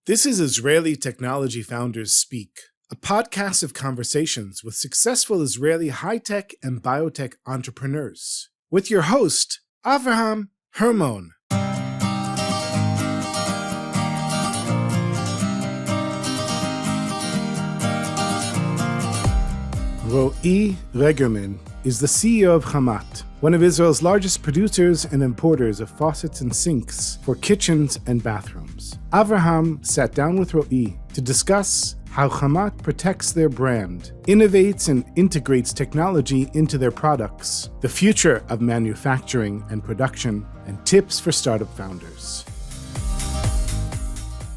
This is Israeli Technology Founders Speak, a podcast of conversations with successful Israeli high-tech and biotech entrepreneurs. With your host, Avraham Hermon. Regerman is the CEO of Hamat, one of Israel's largest producers and importers of faucets and sinks for kitchens and bathrooms. Avraham sat down with Ro'i to discuss how Hamat protects their brand, innovates and integrates technology into their products, the future of manufacturing and production, and tips for startup founders.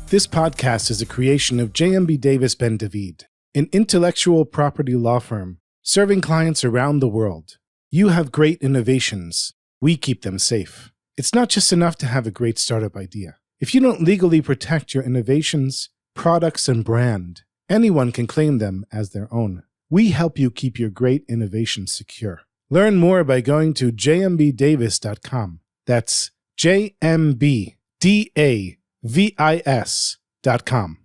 This podcast is a creation of JMB Davis Ben David, an intellectual property law firm serving clients around the world. You have great innovations. We keep them safe. It's not just enough to have a great startup idea. If you don't legally protect your innovations, products, and brand, anyone can claim them as their own. We help you keep your great innovations secure. Learn more by going to jmbdavis.com. That's jmbdavis.com.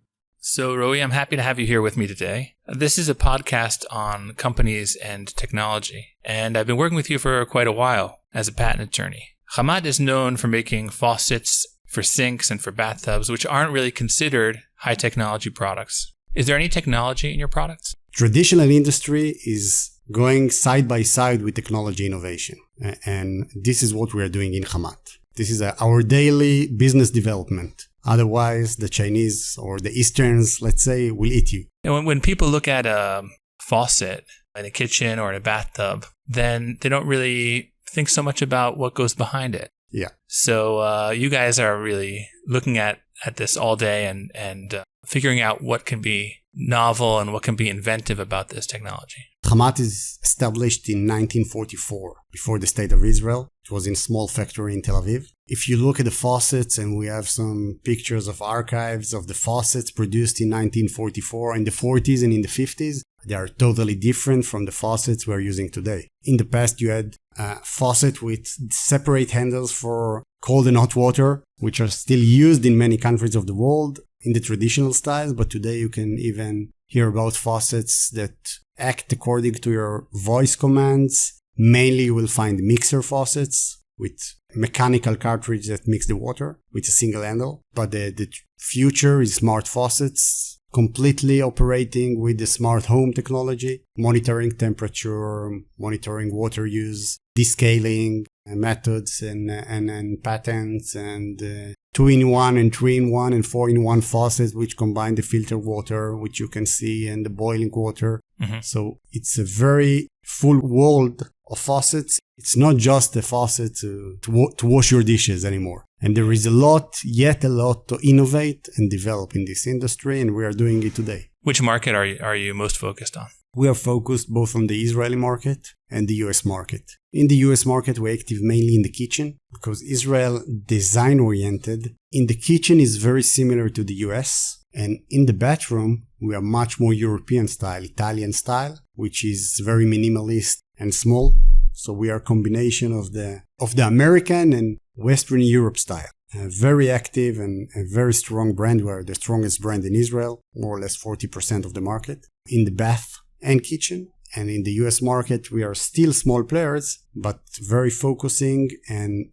So, Ro'i, I'm happy to have you here with me today. This is a podcast on companies and technology, and I've been working with you for quite a while as a patent attorney. Hamat is known for making faucets for sinks and for bathtubs, which aren't really considered high-technology products. Is there any technology in your products? Traditional industry is going side by side with technology innovation, and this is what we are doing in Hamat. This is our daily business development. Otherwise, the Chinese or the Easterns, let's say, will eat you. And when people look at a faucet in a kitchen or in a bathtub, then they don't really think so much about what goes behind it. Yeah. So you guys are really looking at this all day and figuring out what can be novel and what can be inventive about this technology. Hamat is established in 1944, before the State of Israel. It was in a small factory in Tel Aviv. If you look at the faucets, and we have some pictures of archives of the faucets produced in 1944, in the 40s and in the 50s, they are totally different from the faucets we're using today. In the past, you had a faucet with separate handles for cold and hot water, which are still used in many countries of the world in the traditional styles, but today you can even hear about faucets that act according to your voice commands. Mainly you will find mixer faucets with mechanical cartridge that mix the water with a single handle. But the future is smart faucets, completely operating with the smart home technology, monitoring temperature, monitoring water use, descaling methods and patents, and 2-in-1 and 3-in-1 and 4-in-1 faucets which combine the filtered water, which you can see, and the boiling water. Mm-hmm. So it's a very full world of faucets. It's not just a faucet to wash your dishes anymore. And there is a lot to innovate and develop in this industry, and we are doing it today. Which market are you most focused on? We are focused both on the Israeli market and the US market. In the US market, we're active mainly in the kitchen because Israel design-oriented. In the kitchen is very similar to the US. And in the bathroom, we are much more European style, Italian style, which is very minimalist and small. So we are a combination of the American and Western Europe style. Very active and a very strong brand. We are the strongest brand in Israel, more or less 40% of the market. In the bath and kitchen. And in the US market, we are still small players, but very focusing and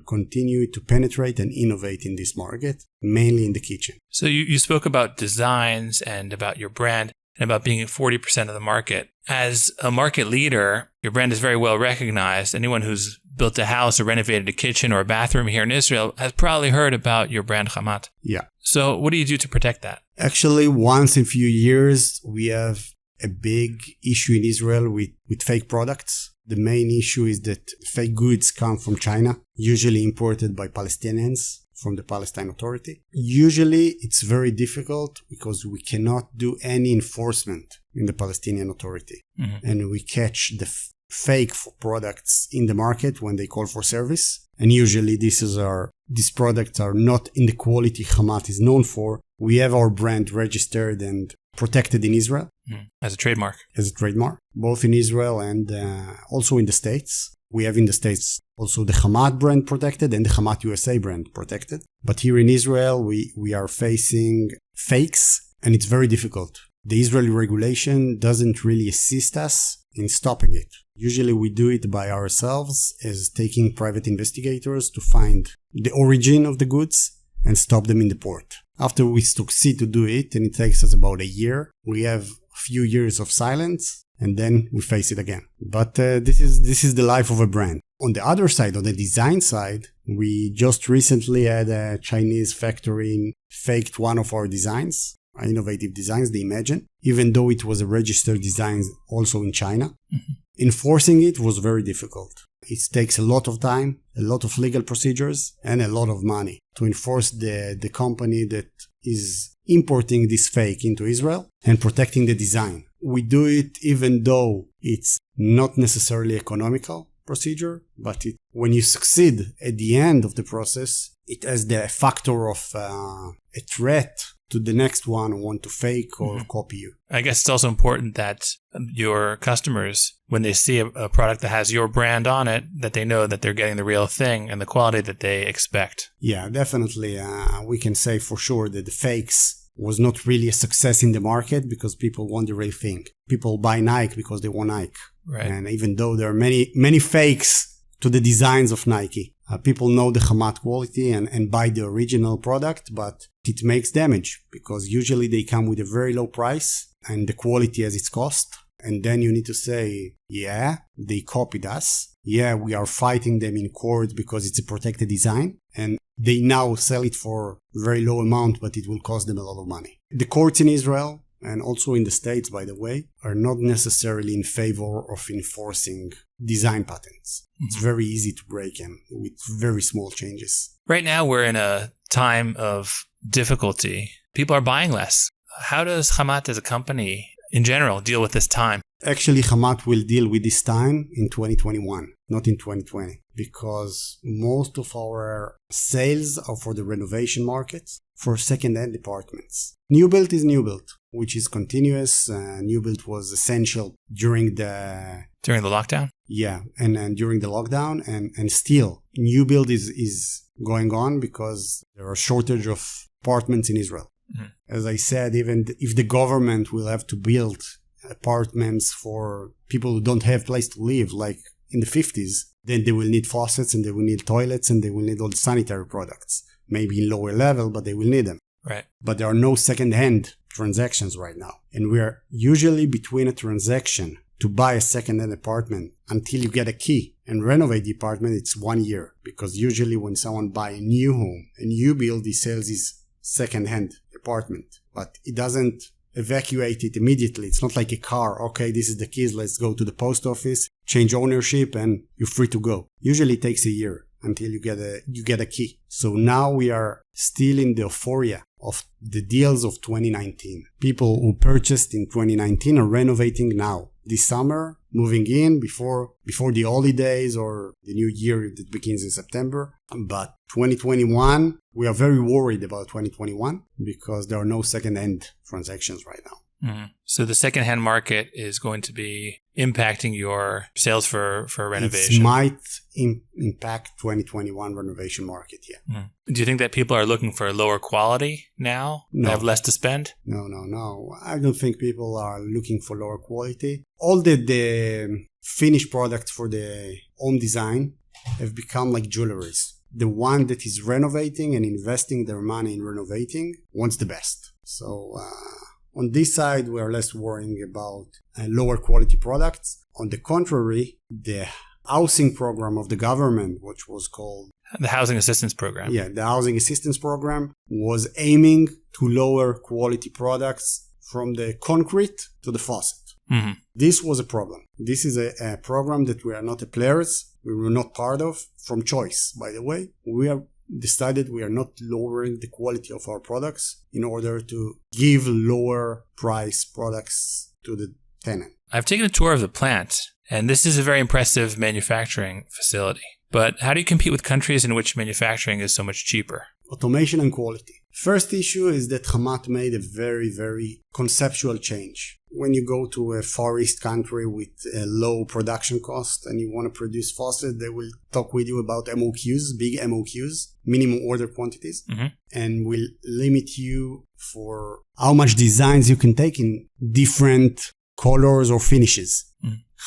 continue to penetrate and innovate in this market, mainly in the kitchen. So you spoke about designs and about your brand and about being 40% of the market. As a market leader, your brand is very well recognized. Anyone who's built a house or renovated a kitchen or a bathroom here in Israel has probably heard about your brand Hamat. Yeah. So what do you do to protect that? Actually, once in a few years, we have a big issue in Israel with fake products. The main issue is that fake goods come from China, usually imported by Palestinians from the Palestine Authority. Usually it's very difficult because we cannot do any enforcement in the Palestinian Authority. Mm-hmm. And we catch the fake products in the market when they call for service. And usually these products are not in the quality Hamat is known for. We have our brand registered and protected in Israel. As a trademark. Both in Israel and also in the States. We have in the States also the Hamat brand protected and the Hamat USA brand protected. But here in Israel, we are facing fakes, and it's very difficult. The Israeli regulation doesn't really assist us in stopping it. Usually we do it by ourselves as taking private investigators to find the origin of the goods and stop them in the port. After we succeed to do it, and it takes us about a year, we have a few years of silence, and then we face it again. But this is the life of a brand. On the other side, on the design side, we just recently had a Chinese factory faked one of our designs, our innovative designs, the Imagine, even though it was a registered design also in China. Mm-hmm. Enforcing it was very difficult. It takes a lot of time, a lot of legal procedures, and a lot of money to enforce the company that is importing this fake into Israel and protecting the design. We do it even though it's not necessarily economical procedure, but when you succeed at the end of the process, it has the factor of a threat to the next one who want to fake or copy you. I guess it's also important that your customers, when they see a product that has your brand on it, that they know that they're getting the real thing and the quality that they expect. Yeah, definitely. We can say for sure that the fakes was not really a success in the market because people want the real thing. People buy Nike because they want Nike. Right. And even though there are many fakes to the designs of Nike, people know the Hamat quality and buy the original product, but it makes damage because usually they come with a very low price and the quality has its cost. And then you need to say, yeah, they copied us. Yeah, we are fighting them in court because it's a protected design. And they now sell it for a very low amount, but it will cost them a lot of money. The courts in Israel, and also in the States, by the way, are not necessarily in favor of enforcing design patents. Mm-hmm. It's very easy to break them with very small changes. Right now, we're in a time of difficulty. People are buying less. How does Hamat as a company in general deal with this time? Actually, Hamat will deal with this time in 2021, not in 2020, because most of our sales are for the renovation markets, for second-hand apartments. New build is new build, which is continuous. New build was essential during the lockdown? Yeah, and during the lockdown, and still new build is going on because there are shortage of apartments in Israel. Mm-hmm. As I said, even if the government will have to build apartments for people who don't have place to live, like in the 50s, then they will need faucets and they will need toilets and they will need all the sanitary products. Maybe in lower level, but they will need them. Right. But there are no second-hand transactions right now. And we are usually between a transaction to buy a second-hand apartment until you get a key and renovate the apartment, it's 1 year. Because usually when someone buy a new home, a new build, he sells his second-hand apartment. But it doesn't evacuate it immediately. It's not like a car. Okay, this is the keys. Let's go to the post office, change ownership, and you're free to go. Usually it takes a year until you get a key. So now we are still in the euphoria of the deals of 2019. People who purchased in 2019 are renovating now. This summer, moving in before the holidays or the new year that begins in September. But 2021, we are very worried about 2021 because there are no second-hand transactions right now. Mm-hmm. So the second-hand market is going to be impacting your sales for renovation. It might impact 2021 renovation market, yeah. Mm-hmm. Do you think that people are looking for lower quality now? No. They have less to spend? No. I don't think people are looking for lower quality. All the finished products for the home design have become like jewelries. The one that is renovating and investing their money in renovating wants the best. So on this side, we are less worrying about lower quality products. On the contrary, the housing program of the government, which was called the Housing Assistance Program. Yeah, the Housing Assistance Program was aiming to lower quality products from the concrete to the faucet. Mm-hmm. This was a problem. This is a program that we are not players. We were not part of from choice, by the way. We have decided we are not lowering the quality of our products in order to give lower price products to the tenant. I've taken a tour of the plant, and this is a very impressive manufacturing facility. But how do you compete with countries in which manufacturing is so much cheaper? Automation and quality. First issue is that Hamat made a very, very conceptual change. When you go to a Far East country with a low production cost and you want to produce faucet, they will talk with you about MOQs, big MOQs, minimum order quantities, and will limit you for how much designs you can take in different colors or finishes.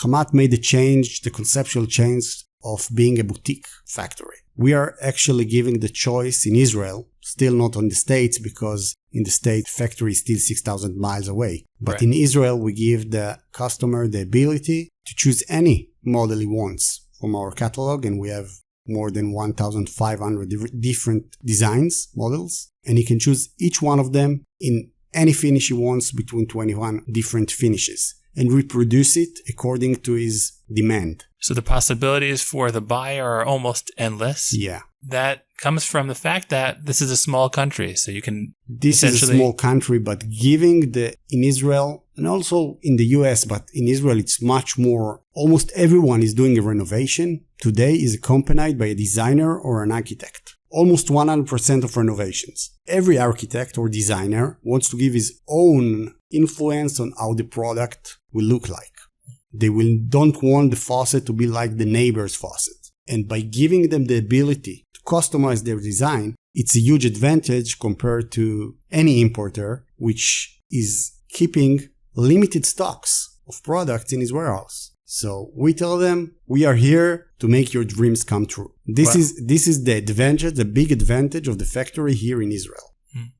Hamat made the conceptual change of being a boutique factory. We are actually giving the choice in Israel, still not on the States, because in the States, factory is still 6,000 miles away. But in Israel, we give the customer the ability to choose any model he wants from our catalog, and we have more than 1,500 different designs, models, and he can choose each one of them in any finish he wants between 21 different finishes and reproduce it according to his demand. So the possibilities for the buyer are almost endless. Yeah. That comes from the fact that this is a small country, so you can This is a small country, but in Israel, and also in the US, but in Israel it's much more, almost everyone is doing a renovation today is accompanied by a designer or an architect. Almost 100% of renovations. Every architect or designer wants to give his own influence on how the product will look like. They don't want the faucet to be like the neighbor's faucet. And by giving them the ability to customize their design, it's a huge advantage compared to any importer, which is keeping limited stocks of products in his warehouse. So we tell them, we are here to make your dreams come true. This is the advantage, the big advantage of the factory here in Israel.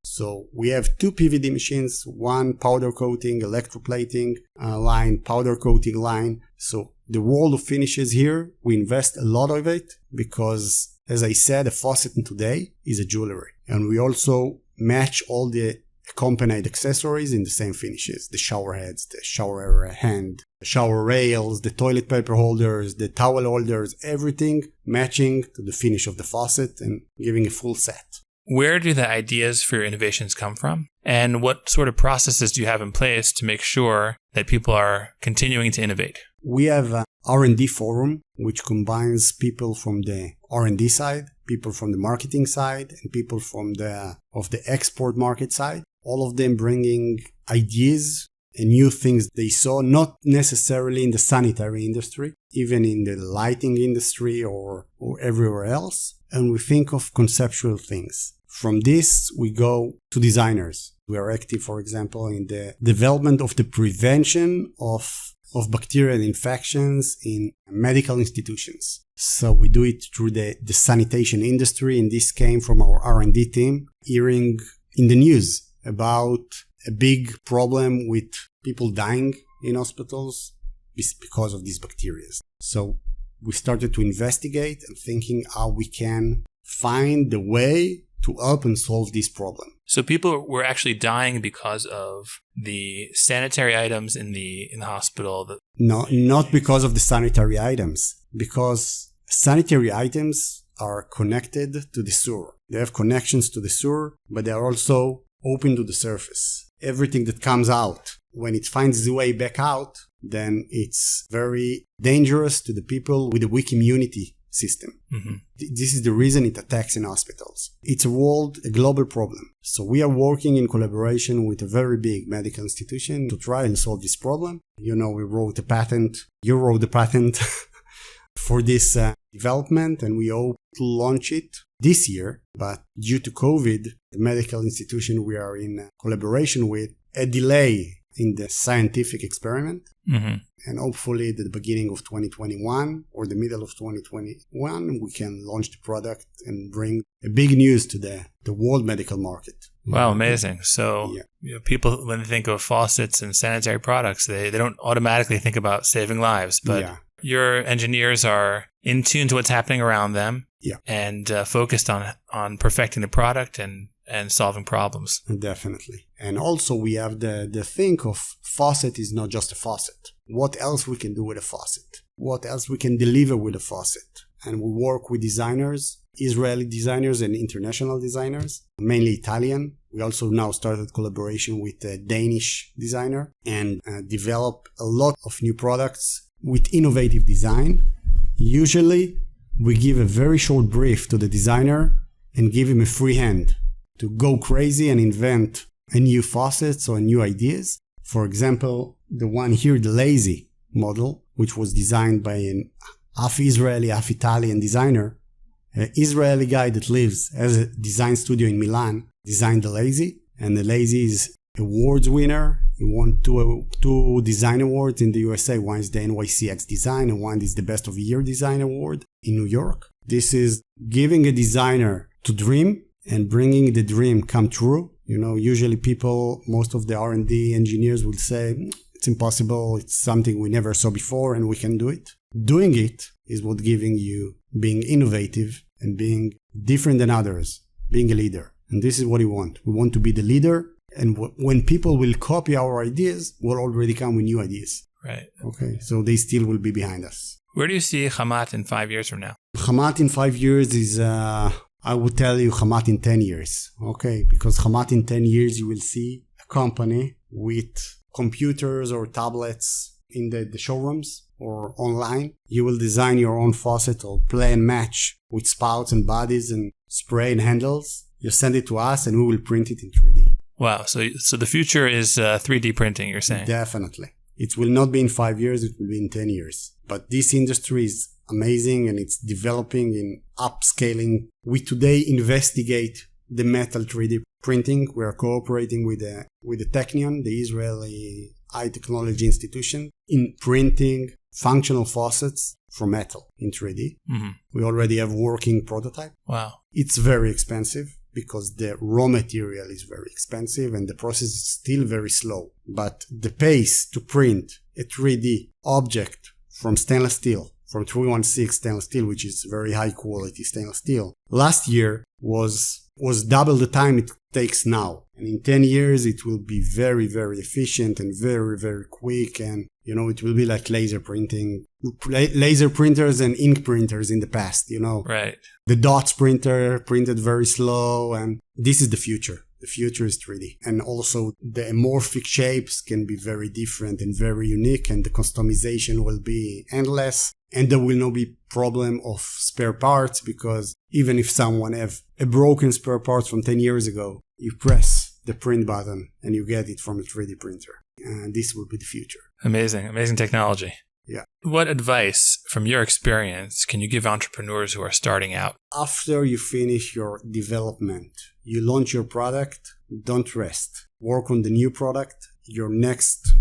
So we have 2 PVD machines, 1 powder coating, electroplating line, powder coating line. So the world of finishes here, we invest a lot of it because, as I said, a faucet today is a jewelry. And we also match all the accompanied accessories in the same finishes. The shower heads, the shower hand, the shower rails, the toilet paper holders, the towel holders, everything matching to the finish of the faucet and giving a full set. Where do the ideas for your innovations come from? And what sort of processes do you have in place to make sure that people are continuing to innovate? We have an R&D forum, which combines people from the R&D side, people from the marketing side, and people from the export market side. All of them bringing ideas and new things they saw, not necessarily in the sanitary industry, even in the lighting industry or everywhere else. And we think of conceptual things. From this, we go to designers. We are active, for example, in the development of the prevention of bacterial infections in medical institutions. So we do it through the sanitation industry, and this came from our R&D team, hearing in the news about a big problem with people dying in hospitals because of these bacteria. So we started to investigate and thinking how we can find the way to help and solve this problem. So people were actually dying because of the sanitary items in the hospital? No, not because of the sanitary items, because sanitary items are connected to the sewer. They have connections to the sewer, but they are also open to the surface. Everything that comes out, when it finds its way back out, then it's very dangerous to the people with a weak immunity system. Mm-hmm. This is the reason it attacks in hospitals. It's a global problem. So we are working in collaboration with a very big medical institution to try and solve this problem. You wrote a patent. You wrote the patent for this development, and we hope to launch it this year. But due to COVID, the medical institution we are in collaboration with, a delay in the scientific experiment. Mm-hmm. And hopefully at the beginning of 2021 or the middle of 2021, we can launch the product and bring a big news to the world medical market. Wow, amazing. So people, when they think of faucets and sanitary products, they don't automatically think about saving lives. But your engineers are in tune to what's happening around them and focused on perfecting the product and solving problems. Definitely. And also we have the thing of faucet is not just a faucet. What else we can do with a faucet? What else we can deliver with a faucet? And we work with designers, Israeli designers and international designers, mainly Italian. We also now started collaboration with a Danish designer and develop a lot of new products with innovative design. Usually we give a very short brief to the designer and give him a free hand. to go crazy and invent a new faucets or new ideas. For example, the one here, the Lazy model, which was designed by an half Israeli, half Italian designer. An Israeli guy that lives as a design studio in Milan designed the Lazy, and the Lazy is awards winner. He won two design awards in the USA. One is the NYCX Design, and one is the Best of Year Design Award in New York. This is giving a designer to dream and bringing the dream come true. Usually most of the R&D engineers will say, it's impossible, it's something we never saw before and we can do it. Doing it is what giving you being innovative and being different than others, being a leader. And this is what we want. We want to be the leader. And when people will copy our ideas, we'll already come with new ideas. Right. Okay. So they still will be behind us. Where do you see Hamat in 5 years from now? Hamat in 5 years is, I would tell you Hamat in 10 years. Okay. Because Hamat in 10 years, you will see a company with computers or tablets in the showrooms or online. You will design your own faucet or play and match with spouts and bodies and spray and handles. You send it to us and we will print it in 3D. Wow. So the future is 3D printing, you're saying? Definitely. It will not be in 5 years, it will be in 10 years. But this industry is amazing and it's developing in upscaling. We today investigate the metal 3D printing. We are cooperating with the Technion, the Israeli High Technology Institution, in printing functional faucets from metal in 3D. Mm-hmm. We already have working prototype. Wow. It's very expensive because the raw material is very expensive and the process is still very slow. But the pace to print a 3D object from stainless steel, from 316 stainless steel, which is very high quality stainless steel, last year was double the time it takes now. And in 10 years, it will be very, very efficient and very, very quick. And, it will be like laser printing, laser printers and ink printers in the past, Right. The dots printer printed very slow. And this is the future. The future is 3D. And also the amorphic shapes can be very different and very unique. And the customization will be endless. And there will not be problem of spare parts because even if someone have a broken spare part from 10 years ago, you press the print button and you get it from a 3D printer. And this will be the future. Amazing. Amazing technology. Yeah. What advice from your experience can you give entrepreneurs who are starting out? After you finish your development, you launch your product, don't rest. Work on the new product, your next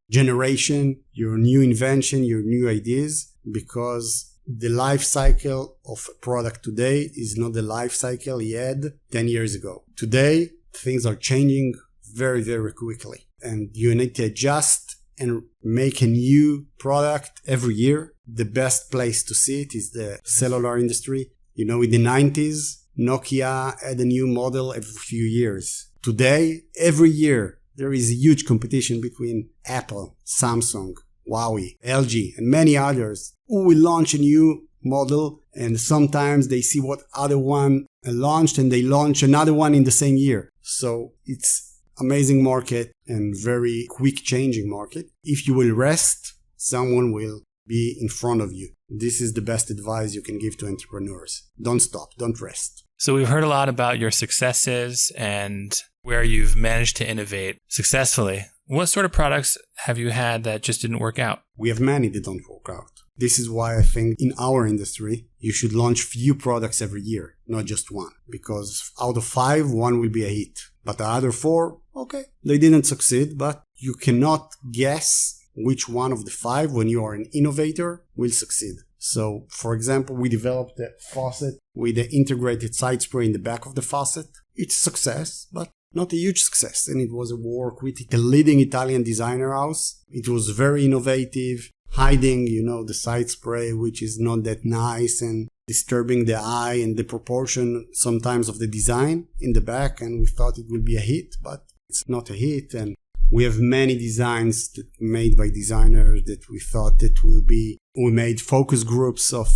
generation, your new invention, your new ideas, because the life cycle of a product today is not the life cycle you had 10 years ago. Today, things are changing very, very quickly. And you need to adjust and make a new product every year. The best place to see it is the cellular industry. In the 90s, Nokia had a new model every few years. Today, every year, there is a huge competition between Apple, Samsung, Huawei, LG, and many others who will launch a new model. And sometimes they see what other one launched and they launch another one in the same year. So it's amazing market and very quick changing market. If you will rest, someone will be in front of you. This is the best advice you can give to entrepreneurs. Don't stop. Don't rest. So we've heard a lot about your successes and where you've managed to innovate successfully. What sort of products have you had that just didn't work out? We have many that don't work out. This is why I think in our industry, you should launch few products every year, not just one. Because out of 5, 1 will be a hit. But the other 4, okay, they didn't succeed, but you cannot guess which one of the 5, when you are an innovator, will succeed. So, for example, we developed a faucet with the integrated side spray in the back of the faucet. It's a success, but not a huge success. And it was a work with the leading Italian designer house. It was very innovative, hiding, the side spray, which is not that nice and disturbing the eye and the proportion sometimes of the design in the back. And we thought it would be a hit, but it's not a hit. And we have many designs that made by designers that we thought that will be, we made focus groups of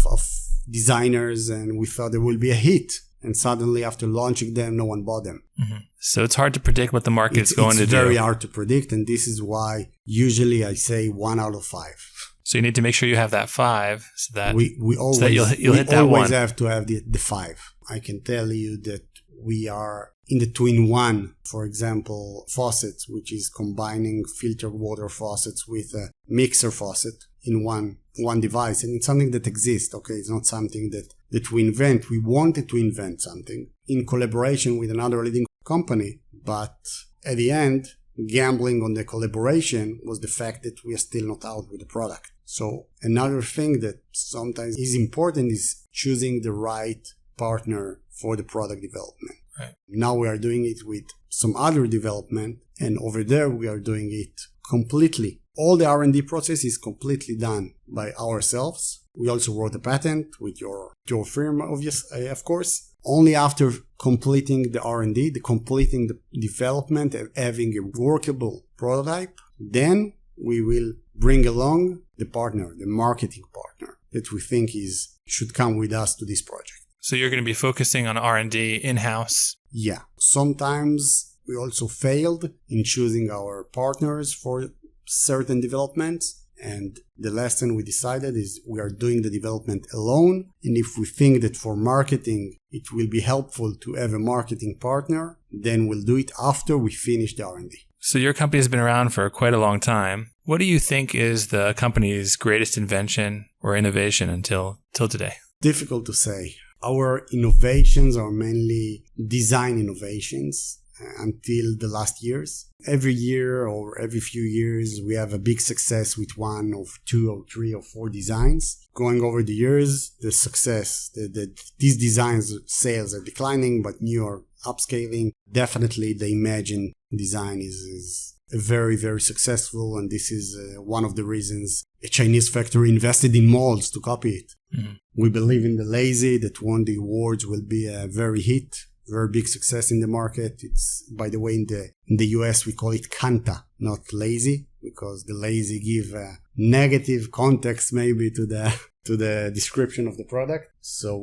designers and we thought it will be a hit. And suddenly after launching them, no one bought them. Mm-hmm. So it's hard to predict what the market's going to do. It's very hard to predict. And this is why usually I say 1 out of 5. So you need to make sure you have that 5 so that, we always, so that you'll hit that 1. We always have to have the 5. I can tell you that we are in the two-in-one, for example, faucets, which is combining filtered water faucets with a mixer faucet in one device. And it's something that exists, okay? It's not something that we invent. We wanted to invent something in collaboration with another leading company, but at the end, gambling on the collaboration was the fact that we are still not out with the product. So another thing that sometimes is important is choosing the right partner for the product development. Right. Now we are doing it with some other development, and over there we are doing it completely. All the R&D process is completely done by ourselves. We also wrote a patent with your firm, of course. Only after completing the R&D, completing the development and having a workable prototype, then we will bring along the partner, the marketing partner that we think should come with us to this project. So you're going to be focusing on R&D in-house? Yeah. Sometimes we also failed in choosing our partners for certain developments. And the lesson we decided is we are doing the development alone. And if we think that for marketing, it will be helpful to have a marketing partner, then we'll do it after we finish the R&D. So your company has been around for quite a long time. What do you think is the company's greatest invention or innovation until today? Difficult to say. Our innovations are mainly design innovations until the last years. Every year or every few years, we have a big success with one or two or three or four designs. Going over the years, the success, these designs sales are declining, but new are upscaling. Definitely the Imagine design is very, very successful. And this is one of the reasons a Chinese factory invested in molds to copy it. Mm-hmm. We believe in the Lazy that won the awards will be a very big success in the market. It's, by the way, in the US, we call it Kanta, not Lazy, because the Lazy give a negative context maybe to the description of the product. So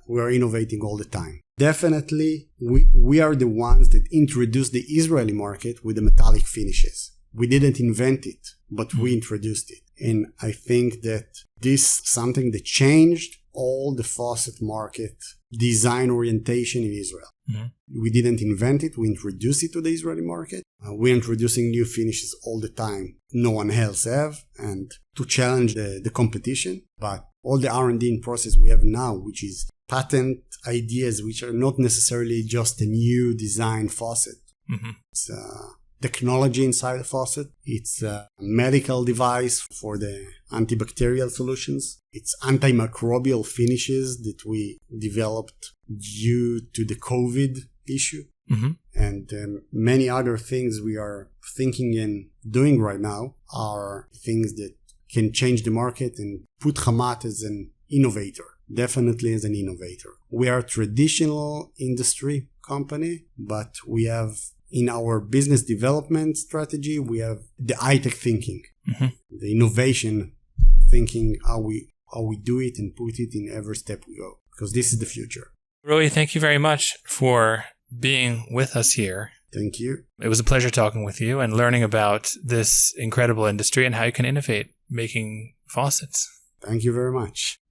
we are innovating all the time. Definitely, we are the ones that introduced the Israeli market with the metallic finishes. We didn't invent it, but we introduced it. And I think that this is something that changed all the faucet market design orientation in Israel. Mm-hmm. We didn't invent it. We introduced it to the Israeli market. We're introducing new finishes all the time. No one else have, and to challenge the competition. But all the R&D process we have now, which is patent ideas, which are not necessarily just a new design faucet. Mm-hmm. It's technology inside the faucet. It's a medical device for the antibacterial solutions. It's antimicrobial finishes that we developed due to the COVID issue. Mm-hmm. And many other things we are thinking and doing right now are things that can change the market and put Hamat as an innovator, definitely as an innovator. We are a traditional industry company, but we have in our business development strategy, we have the high-tech thinking, mm-hmm. the innovation thinking, how we do it and put it in every step we go, because this is the future. Roy, thank you very much for being with us here. Thank you. It was a pleasure talking with you and learning about this incredible industry and how you can innovate making faucets. Thank you very much.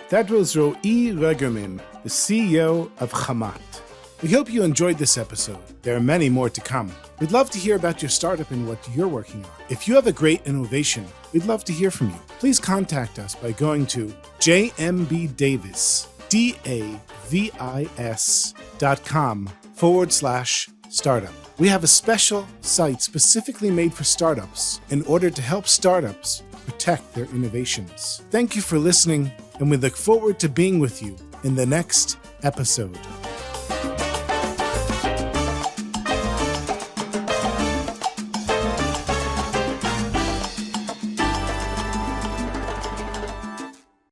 That was Regerman, the CEO of Hamat. We hope you enjoyed this episode. There are many more to come. We'd love to hear about your startup and what you're working on. If you have a great innovation, we'd love to hear from you. Please contact us by going to jmbdavis.com/startup. We have a special site specifically made for startups in order to help startups protect their innovations. Thank you for listening, and we look forward to being with you in the next episode.